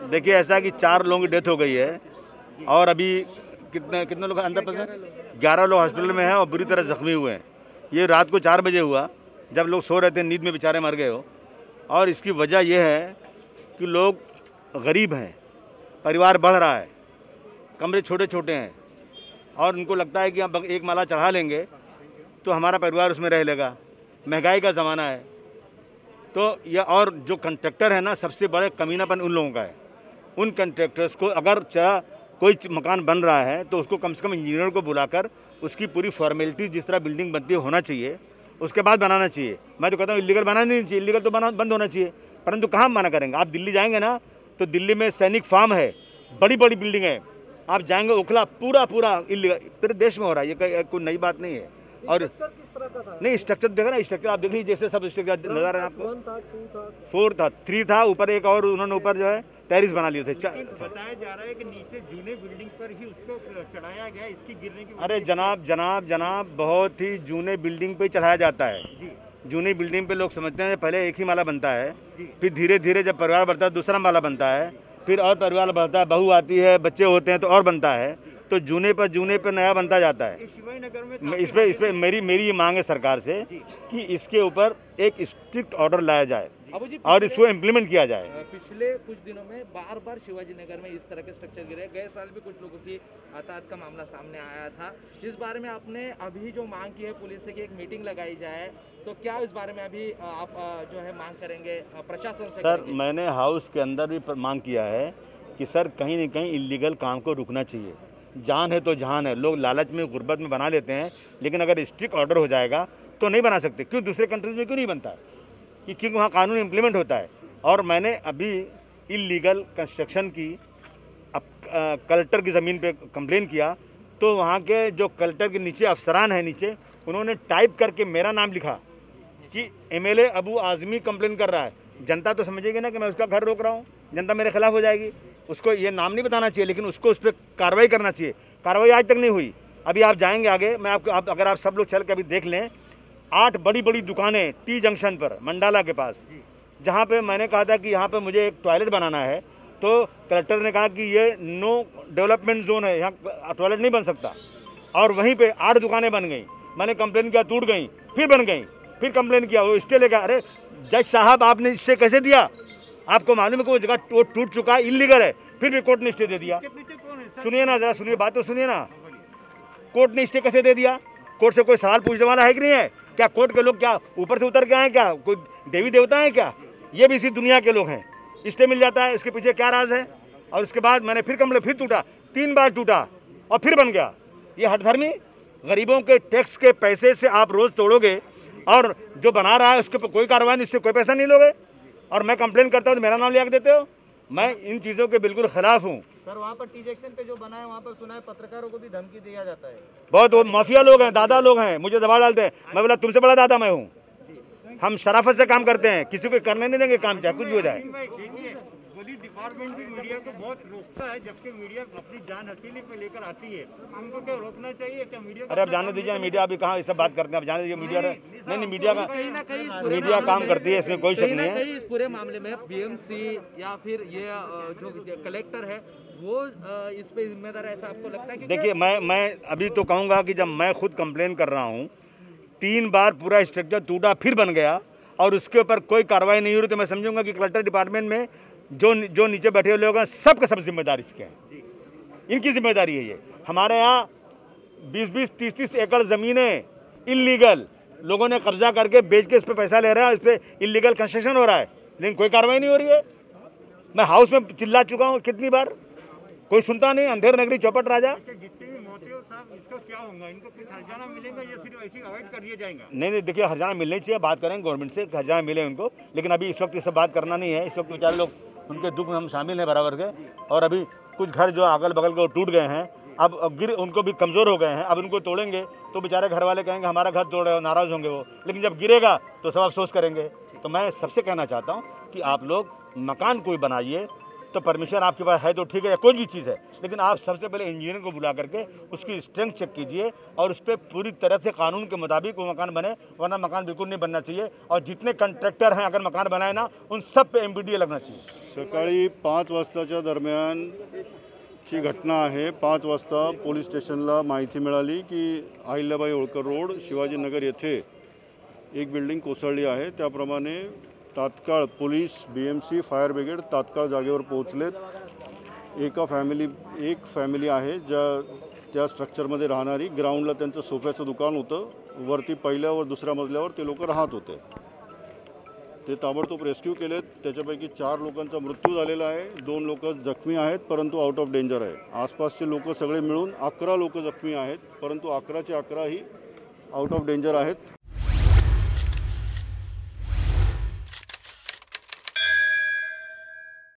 देखिए ऐसा कि 4 लोगों की डेथ हो गई है और अभी कितने कितने लोग अंदर फंसे, 11 लोग हॉस्पिटल में हैं और बुरी तरह जख्मी हुए हैं। ये रात को 4 बजे हुआ, जब लोग सो रहे थे, नींद में बेचारे मर गए हो। और इसकी वजह यह है कि लोग गरीब हैं, परिवार बढ़ रहा है, कमरे छोटे छोटे हैं और उनको लगता है कि हम एक माला चढ़ा लेंगे तो हमारा परिवार उसमें रह लेगा। महंगाई का ज़माना है तो यह, और जो कंट्रैक्टर है ना, सबसे बड़े कमीनापन उन लोगों का है। उन कंट्रैक्टर्स को अगर कोई मकान बन रहा है तो उसको कम से कम इंजीनियर को बुलाकर उसकी पूरी फॉर्मेलिटी जिस तरह बिल्डिंग बनती है होना चाहिए, उसके बाद बनाना चाहिए। मैं तो कहता हूँ इलीगल बनाना नहीं चाहिए, इलीगल तो बंद होना चाहिए। परंतु कहाँ मना करेंगे? आप दिल्ली जाएंगे ना तो दिल्ली में सैनिक फार्म है, बड़ी बड़ी बिल्डिंग है। आप जाएंगे ओखला, पूरा इलीगल पूरे देश में हो रहा है। ये कोई नई बात नहीं है। और नहीं, स्ट्रक्चर देखा ना, स्ट्रक्चर आप देखिए जैसे सब स्ट्रक्चर नजर आ रहे हैं आपको। 4 था, 3 था, ऊपर एक और उन्होंने ऊपर जो है टेरिस बना लिए थे। बताया जा रहा है कि नीचे जूने बिल्डिंग पर ही उसको चढ़ाया गया, इसकी गिरने की। अरे जनाब, बहुत ही जूने बिल्डिंग पे चढ़ाया जाता है। जूनी बिल्डिंग पे लोग समझते हैं पहले एक ही माला बनता है, फिर धीरे धीरे जब परिवार बढ़ता है दूसरा माला बनता है, फिर और परिवार बढ़ता है, बहू आती है, बच्चे होते हैं तो और बनता है। तो जूने पर नया बनता जाता है। शिवाजीनगर में इस पे मेरी ये मांग है सरकार से कि इसके ऊपर एक स्ट्रिक्ट ऑर्डर लाया जाए और इसको इम्प्लीमेंट किया जाए। पिछले कुछ दिनों में बार शिवाजीनगर में इस तरह के स्ट्रक्चर गिरे। गए साल भी कुछ लोगों की हताहत का मामला सामने आया था। इस बारे में आपने अभी जो मांग की है पुलिस से कि एक मीटिंग लगाई जाए, तो क्या इस बारे में अभी आप जो है मांग करेंगे प्रशासन से? सर, मैंने हाउस के अंदर भी मांग किया है कि सर कहीं न कहीं इलीगल काम को रुकना चाहिए। जान है तो जहान है। लोग लालच में, गुर्बत में बना लेते हैं, लेकिन अगर स्ट्रिक्ट ऑर्डर हो जाएगा तो नहीं बना सकते। क्यों दूसरे कंट्रीज में क्यों नहीं बनता है? क्योंकि वहाँ कानून इम्प्लीमेंट होता है। और मैंने अभी इलीगल कंस्ट्रक्शन की कलेक्टर की ज़मीन पे कंप्लेन किया तो वहाँ के जो कलेक्टर के नीचे अफसरान हैं, नीचे उन्होंने टाइप करके मेरा नाम लिखा कि एमएलए अबू आज़मी कंप्लेन कर रहा है। जनता तो समझेगी ना कि मैं उसका घर रोक रहा हूँ, जनता मेरे खिलाफ हो जाएगी। उसको ये नाम नहीं बताना चाहिए, लेकिन उसको उस पर कार्रवाई करना चाहिए। कार्रवाई आज तक नहीं हुई। अभी आप जाएंगे आगे, मैं आपको अगर आप सब लोग चल के अभी देख लें, 8 बड़ी बड़ी दुकानें टी जंक्शन पर, मंडाला के पास, जहाँ पे मैंने कहा था कि यहाँ पे मुझे एक टॉयलेट बनाना है, तो कलेक्टर ने कहा कि ये नो डेवलपमेंट जोन है, यहाँ टॉयलेट नहीं बन सकता। और वहीं पे 8 दुकानें बन गई। मैंने कंप्लेन किया, टूट गई, फिर बन गई, फिर कंप्लेन किया, वो स्टे लेकर। अरे जज साहब, आपने स्टे कैसे दिया? आपको मालूम है कि वो जगह टूट चुका है, इलीगल है, फिर भी कोर्ट ने स्टे दे दिया। सुनिए ना, जरा सुनिए, बात तो सुनिए ना। कोर्ट ने स्टे कैसे दे दिया? कोर्ट से कोई सवाल पूछने वाला है कि नहीं है? क्या कोर्ट के लोग क्या ऊपर से उतर के आए? क्या कोई देवी देवता है क्या? ये भी इसी दुनिया के लोग हैं। स्टे मिल जाता है, इसके पीछे क्या राज है? और उसके बाद मैंने फिर कंप्लेन, फिर टूटा, 3 बार टूटा और फिर बन गया। ये हठधर्मी, गरीबों के टैक्स के पैसे से आप रोज़ तोड़ोगे और जो बना रहा है उसके ऊपर कोई कार्रवाई नहीं, इससे कोई पैसा नहीं लोगे। और मैं कंप्लेन करता हूँ तो मेरा नाम लिया के देते हो। मैं इन चीज़ों के बिल्कुल खिलाफ हूँ। सर, वहाँ पर टी जंक्शन पे जो बना है, वहाँ पर सुना है पत्रकारों को भी धमकी दिया जाता है। बहुत, वो माफिया लोग हैं, दादा लोग हैं, मुझे दबाव डालते हैं। मैं बोला तुमसे बड़ा दादा मैं हूँ। हम शराफत से काम करते हैं, किसी को करने नहीं देंगे काम, चाहे कुछ भी हो जाए। पुलिस डिपार्टमेंट भी मीडिया को बहुत रोकता है, जबकि मीडिया अपनी जान हथेली पे लेकर आती है। उनको क्या रोकना चाहिए क्या मीडिया? अरे अब जाने दीजिए, मीडिया अभी कहाँ ये सब बात करते हैं। अब जाने दीजिए, मीडिया नहीं मीडिया काम करती है, इसमें कोई शक नहीं है। इस पूरे मामले में बीएमसी या फिर ये जो कलेक्टर है वो इस पे जिम्मेदार है, ऐसा आपको लगता है? देखिए, मैं अभी तो कहूँगा कि जब मैं खुद कंप्लेन कर रहा हूँ, 3 बार पूरा स्ट्रक्चर टूटा फिर बन गया और उसके ऊपर कोई कार्रवाई नहीं हो रही, तो मैं समझूंगा कि कलेक्टर डिपार्टमेंट में जो नीचे बैठे हुए लोग हैं, सबके सब जिम्मेदार इसके हैं। इनकी जिम्मेदारी है ये। हमारे यहाँ 20-20, 30-30 एकड़ ज़मीनें इलीगल लोगों ने कब्जा करके बेच के इस पर पैसा ले रहे हैं, इस पर इलीगल कंस्ट्रक्शन हो रहा है, लेकिन कोई कार्रवाई नहीं हो रही है। मैं हाउस में चिल्ला चुका हूँ कितनी बार, कोई सुनता नहीं। अंधेर नगरी चौपट राजा। जितने भी मौतें साहब, इसका क्या होगा? इनको कुछ हर्जाना मिलेगा या सिर्फ ऐसे अवॉइड कर दिया जाएगा? नहीं, देखिए हर्जाना मिलना चाहिए, बात करेंगे गवर्नमेंट से, हर्जाना मिले उनको, लेकिन अभी इस वक्त ये सब बात करना नहीं है। इस वक्त बेचारे लोग, उनके दुख में हम शामिल हैं बराबर के। और अभी कुछ घर जो अगल बगल के टूट गए हैं, अब उनको भी कमज़ोर हो गए हैं। अब उनको तोड़ेंगे तो बेचारे घर वाले कहेंगे हमारा घर तोड़ रहे हो, नाराज़ होंगे वो। लेकिन जब गिरेगा तो सब अफसोस करेंगे। तो मैं सबसे कहना चाहता हूँ कि आप लोग मकान कोई बनाइए, तो परमिशन आपके पास है तो ठीक है, या कोई भी चीज़ है, लेकिन आप सबसे पहले इंजीनियर को बुला करके उसकी स्ट्रेंथ चेक कीजिए और उस पर पूरी तरह से कानून के मुताबिक वो मकान बने, वरना मकान बिल्कुल नहीं बनना चाहिए। और जितने कॉन्ट्रैक्टर हैं अगर मकान बनाए ना, उन सब पे MBDA लगना चाहिए। सकाळी 5 वाजताच्या दरम्यान ची घटना आहे। 5 वाजता पोलीस स्टेशनला माहिती मिळाली की अहिल्याबाई होळकर रोड शिवाजीनगर येथे एक बिल्डिंग कोसळली आहे। त्याप्रमाणे तात्काळ पोलीस, BMC, फायर ब्रिगेड तात्काळ जागेवर पोहोचलेत। एक फॅमिली आहे त्या स्ट्रक्चरमध्ये राहणारी। ग्राउंडला त्यांचं सोफ्याचं दुकान होतं, वरती पहिल्या व दुसऱ्या मजल्यावर ते लोक राहत होते। ते ताबडतोब रेस्क्यू केलेत। त्याच्यापैकी 4 लोकांचा मृत्यू झालेला आहे, 2 लोक जखमी आहेत परंतु आउट ऑफ डेंजर आहे। आसपासचे लोक सगळे मिळून 11 लोक जखमी आहेत, परंतु 11चे 11 ही आउट ऑफ डेंजर आहेत।